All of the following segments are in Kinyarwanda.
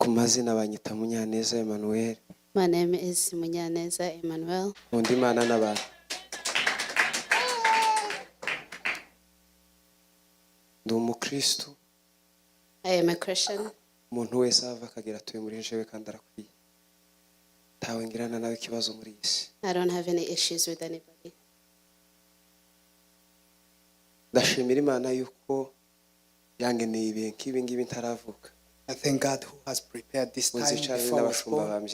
mazina banyita Munyaneza Emmanuel. My name is MUNYANEZA Emmanuel. Undi mana n'abantu. Ndi umukristo. I am a Christian. Umuntu wese ava akagera tuye muri jewe kandi arakwiye. Tawe ngirana nawe kibazo muri isi. I don't have any issues with anybody. Ndashimira Imana yuko yangeneye ibihe nk'ibi ngibi ntaravuka. I thank God who has prepared this time before I was born.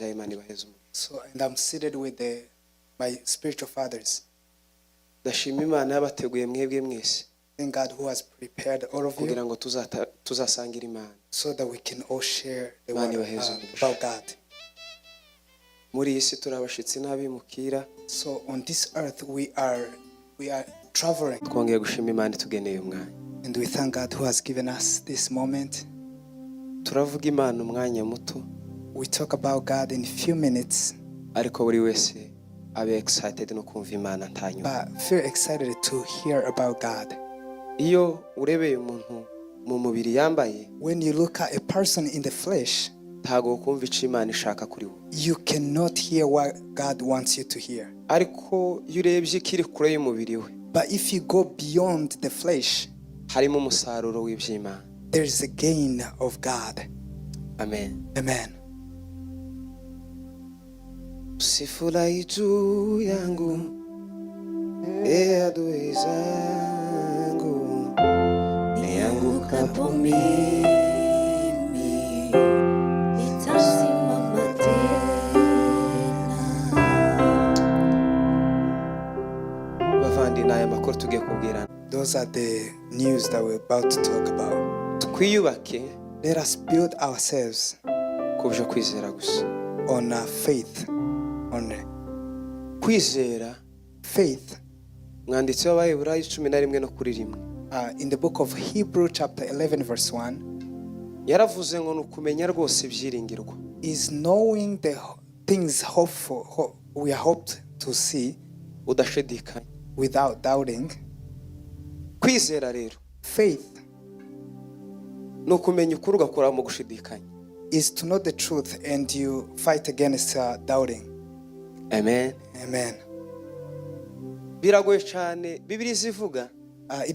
So, and I'm seated with my spiritual fathers. Ndashimira Imana yabateguye mwebwe mwese. Thank God who has prepared all of you kugira ngo tuzasangira Imana. So that we can all share the word about God. Muri isi turabashitsi n'abimukira. So on this earth we are traveling. Twongeye gushima Imana tugeneye umwanya. And we thank God who has given us this moment. Turavuga Imana umwanya muto. We talk about God in a few minutes. Ariko buri wese abe excited no kumva Imana ntanyu. But feel excited to hear about God. Iyo urebeye umuntu mu mubiri yambaye, when you look at a person in the flesh, ntago kumva ico Imana ishaka kuri wo. You cannot hear what God wants you to hear. Ariko iyo urebye ikiri kure y'umubiri we, but if you go beyond the flesh, harimo umusaruro w'ivy'Imana. There is a gain of God. Amen. Amen. Sifula itu yangu, adui zangu, niangukapo mimi, nitasimama tena. Bavandi naye makuru tugiye kubwirana. Those are the news that we're about to talk about. Let us build ourselves on faith. On faith. In the book of Hebrew chapter 11 verse 1, is knowing the things hopeful we are hoped to see without doubting. Faith is to know the truth and you fight against doubting. Amen. Amen. It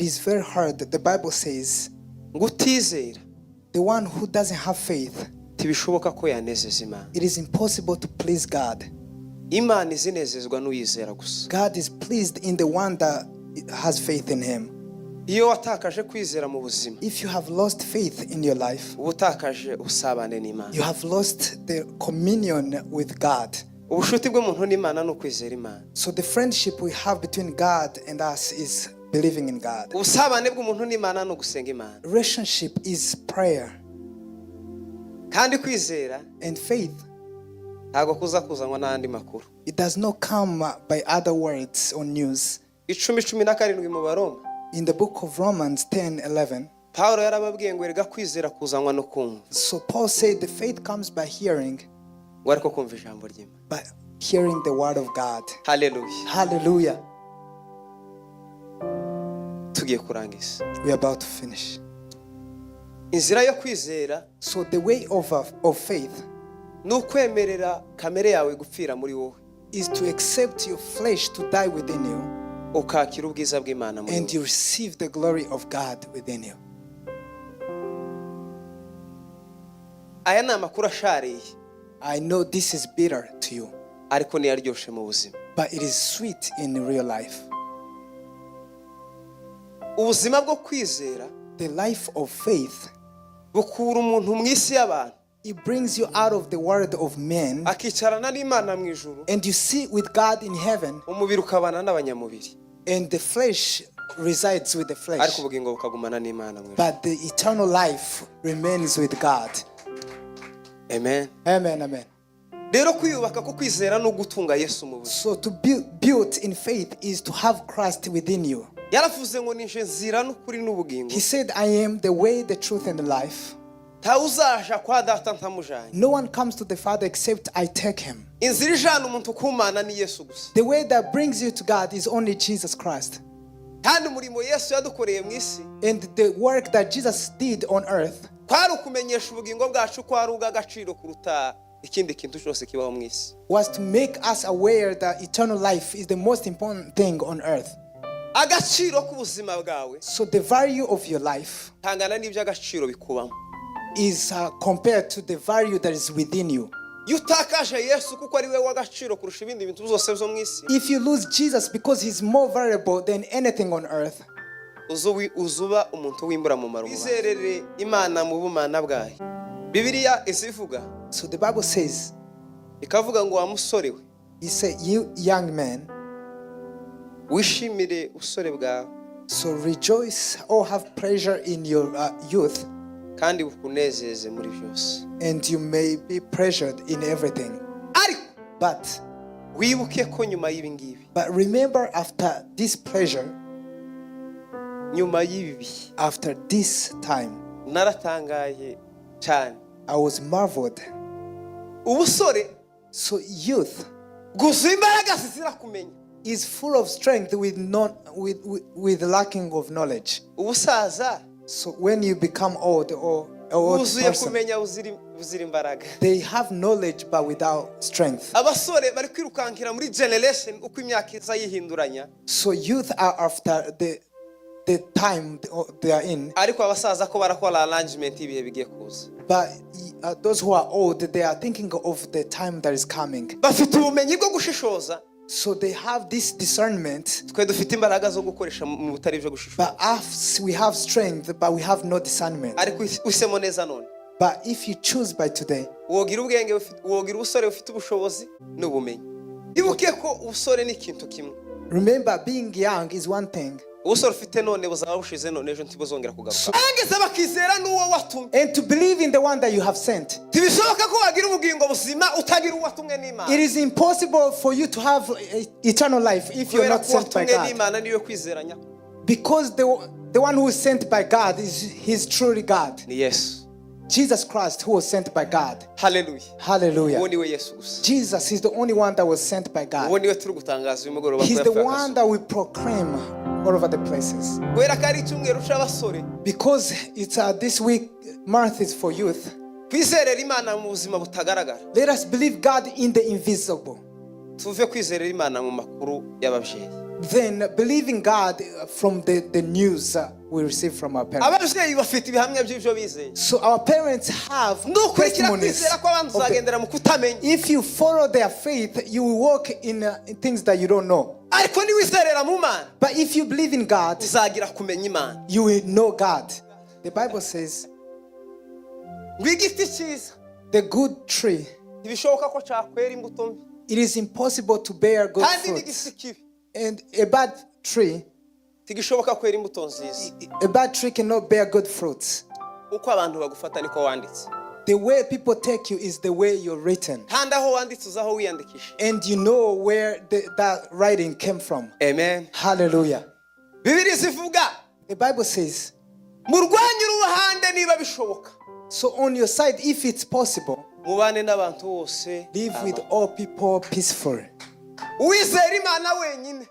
is very hard. The Bible says the one who doesn't have faith, it is impossible to please God. God is pleased in the one that has faith in Him. If you have lost faith in your life, you have lost the communion with God. So the friendship we have between God and us is believing in God. Relationship is prayer. And faith, it does not come by other words or news. In the book of Romans 10:11, so Paul said the faith comes by hearing, but hearing the word of God. Hallelujah. Hallelujah. We are about to finish. So the way of faith is to accept your flesh to die within you, and you receive the glory of God within you. I know this is bitter to you, but it is sweet in real life. The life of faith, it brings you out of the world of men, and you sit with God in heaven, and the flesh resides with the flesh, but the eternal life remains with God. Amen. Amen. Amen. So to build in faith is to have Christ within you. He said, I am the way, the truth, and the life. No one comes to the Father except I take him. The way that brings you to God is only Jesus Christ. And the work that Jesus did on earth kwari ukumenyesha ubugingo bwacu ko ari ubw'agaciro kuruta ikindi kintu cyose kibaho mu isi. Was to make us aware that eternal life is the most important thing on earth. Agaciro k'ubuzima bwawe So the value of your life tangana n'iby'agaciro bikubamo. is compared to the value that is within you. Iyo utakaje Yesu kuko ari we w'agaciro kurusha ibindi bintu byose byo mu isi, If you lose Jesus because he's more valuable than anything on earth, uzuba umuntu w'imbura mu maro. Kwizerere Imana mu bumana bwayo. Bibiliya isivuga, so the Bible says, ikavuga ngo wa musore we, he said, you young man, wishimire usore bwawe so rejoice or have pleasure in your youth, kandi bukunezeze muri byose. and you may be pleasured in everything. Ariko But wibuke ko nyuma y'ibi ngibi, remember, after this pleasure, nyuma y'ibi, after this time, naratangaye cyane. I was marveled. Ubusore So youth gusa imbaraga zirakumenya. is full of strength with lacking of knowledge. Ubusaza So when you become old or old buzuye person, kumenya buzira imbaraga. they have knowledge but without strength. Abasore bari kwirukankira muri generation uko imyaka iza yihinduranya, So youth are after the time they are in, ariko abasaza ko barakora arrangement ibihe bigiye kuza. but those who are old, they are thinking of the time that is coming. Bafite ubumenyi bwo gushishoza, So they have this discernment, twe dufite imbaraga zo gukoresha mu butari byo gushishoza. but us, we have strength, but we have no discernment. Ariko usemo neza none, But if you choose by today, wogira ubwenge, wogira ubusore bufite ubushobozi n'ubumenyi. Ibuke ko ubusore ni ikintu kimwe. remember, being young is one thing, Ubusore ufite none buzaba bushize none ejo ntibuzongera kugaruka. Angeze bakizera n'uwo watumye. and to believe in the one that you have sent. Tibishoboka ko wagira ubugingo buzima utagira uwatumwe n'Imana. It is impossible for you to have eternal life if you're not sent by God. n'Imana niyo kwizeranya. Because the one who is sent by God he's truly God. Ni Yesu. Jesus Christ, who was sent by God. Hallelujah. Hallelujah. Uwo niwe Yesu gusa. Jesus is the only one that was sent by Uwo God. niwe turi gutangaza uyu mugoroba. He's the one that we proclaim all over the places. Kubera ko ari icyumweru cy'abasore, Because it's this week, month is for youth. kwizerera Imana mu buzima butagaragara. Let us believe God in the invisible. Tuve kwizerera Imana mu makuru y'ababyeyi. Then believing God from the news we receive from our parents. Ababyeyi bafite ibihamya by'ibyo bizeye. So our parents have Nukurikira testimonies. kwizera ko abantu uzagendera mu kutamenya. If you follow their faith, you will walk in things that you don't know. Ariko niwizerera mu Mana, But if you believe in God, uzagira kumenya Imana. you will know God. The Bible says, Igiti cyiza the good tree, ntibishoboka ko cyakwera imbuto mbi, it is impossible to bear good kandi fruit. n'igiti kibi And a bad tree ntigishoboka kwera imbuto nziza. A bad tree cannot bear good fruits. Uko abantu bagufata niko wanditse, The way people take you is the way you're written. kandi aho wanditse uzaho wiyandikisha. And you know where that writing came from. Amen. Hallelujah. Bibiliya zivuga, The Bible says, murwanye uruhande niba bishoboka, so on your side, if it's possible, mubane n'abantu bose. live with all people peaceful. Uwizera Imana wenyine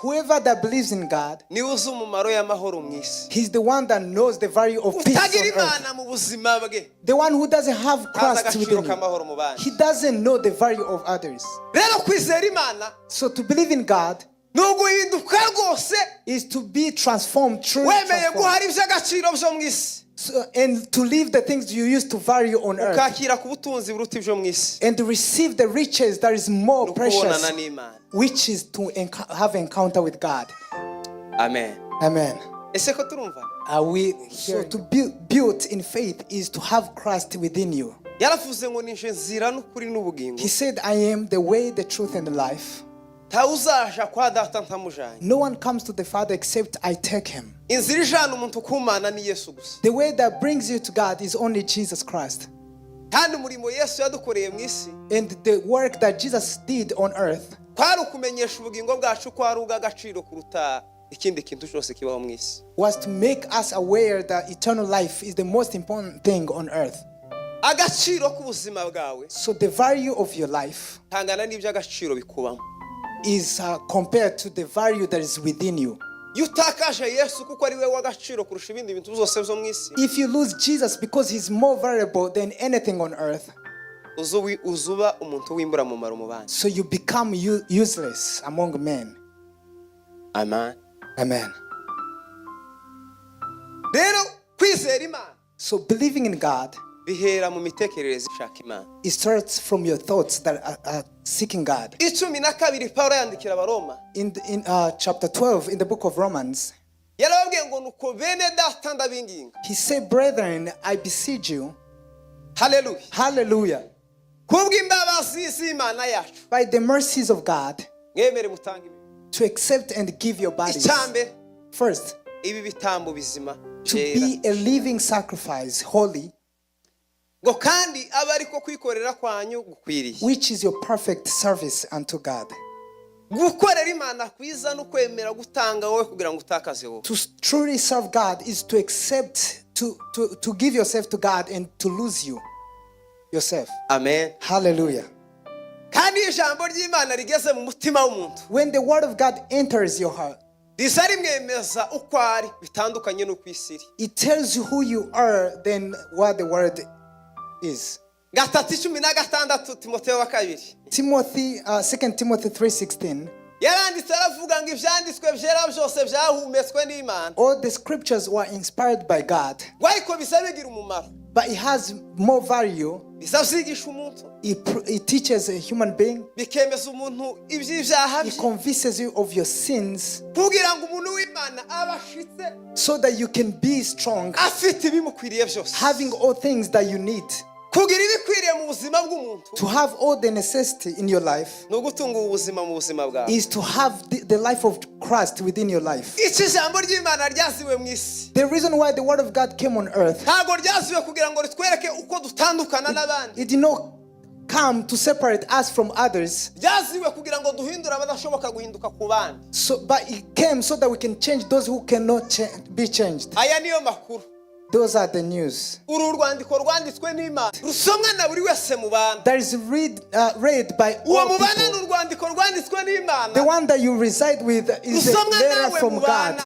Whoever that believes in God, niwe uzi umumaro y'amahoro mu isi. he's the one that knows the value of peace Utagira on earth. Imana mu buzima bwe, The one who doesn't have ntazi Christ agaciro within him. k'amahoro mu bandi. He doesn't know the value of others. Rero kwizera Imana So to believe in God ni uguhinduka rwose, is to be transformed, truly wemeye transformed. guhara iby'agaciro byo mu isi, So, and to leave the things you used to value on earth. ukakira ku butunzi buruta ibyo mu isi, And to receive the riches that is more ni precious, ukubonana n'Imana. which is to have encounter with God. Amen. Amen. Ese ko turumva? Are we so to be built in faith is to have Christ within you. Yaravuze ngo nije nzira n'ukuri n'ubugingo, He said, I am the way, the truth, and the life. ntawe uzaja kwa data ntamujanye. No one comes to the Father except I take him. Inzira ijana umuntu ku Mana ni Yesu gusa, The way that brings you to God is only Jesus Christ. kandi umurimo Yesu yadukoreye mu isi And the work that Jesus did on earth kwari ukumenyesha ubugingo bwacu ko ari ubw'agaciro kuruta ikindi kintu cyose kibaho mu isi. was to make us aware that eternal life is the most important thing on earth. Agaciro k'ubuzima bwawe So the value of your life tangana n'iby'agaciro bikubamo. is compared to the value that is within you. yutakaje Yesu kuko ari we w'agaciro kurusha ibindi bintu byose byo mu isi, if you lose Jesus because he's more valuable than anything on earth, uzuba umuntu w'imbura mumaro mu bandi. so you become useless among men. Amen. Amen. Rero kwizera Imana, So believing in God, bihera mu mitekerereze ishaka Imana. it starts from your thoughts that are seeking God. 12 Paulo yandikira Abaroma, In chapter 12 in the book of Romans, yarababwiye ngo nuko bene data ndabinginga. he said, brethren, I beseech you, Hallelujah. hallelujah, Kubw'imbabazi z'Imana yacu, by the mercies of God, mwemere mutange ibi. to accept and give your bodies. Icyambere, First, ibi bitambo bizima to byera. be a living sacrifice, holy, Ngo kandi abe ariko kwikorera kwanyu gukwiriye. which is your perfect service unto God. Gukorera Imana kwiza no kwemera gutanga wowe kugira ngo utakaze wowe. To truly serve God is to accept, to give yourself to God and to lose yourself. Amen. Hallelujah. Kandi ijambo ry'Imana rigeze mu mutima w'umuntu, When the word of God enters your heart, riza rimwemeza uko ari bitandukanye n'uko isi iri. it tells you who you are than what the word is. 3:16 Timoteyo wa 2 Timothy, 2 Timothy 3:16. yaranditse aravuga ngo ivyanditswe byera byose byahumetswe n'Imana, All the scriptures were inspired by God, ariko bisa bigira umumaro, but it has more value. bisa vyigisha umuntu, It teaches a human being. bikemeza umuntu ivy'ivyaha It bye, convinces you of your sins kugira ngo umuntu w'Imana abashitse so that you can be strong, afite ibimukwiriye byose, having all things that you need. kugira ibikwiriye mu buzima bw'umuntu To have all the necessity in your life no gutunga ubuzima mu buzima bwawe. is to have the life of Christ within your life. Iki jambo ry'Imana ryaziwe mu isi, The reason why the word of God came on earth, ntago ryaziwe kugira ngo ritwereke uko dutandukana n'abandi, it did not come to separate us from others, ryaziwe kugira ngo duhindure abadashoboka guhinduka ku bandi. but it came so that we can change those who cannot be changed. Aya niyo makuru. Those are the news. Uru rwandiko rwanditswe n'Imana, rusomwa na buri wese mu bantu. That is read by Uwo all mubana people. n'urwandiko rwanditswe n'Imana, The one that you reside with is a rusomwa letter nawe from mu God. bana.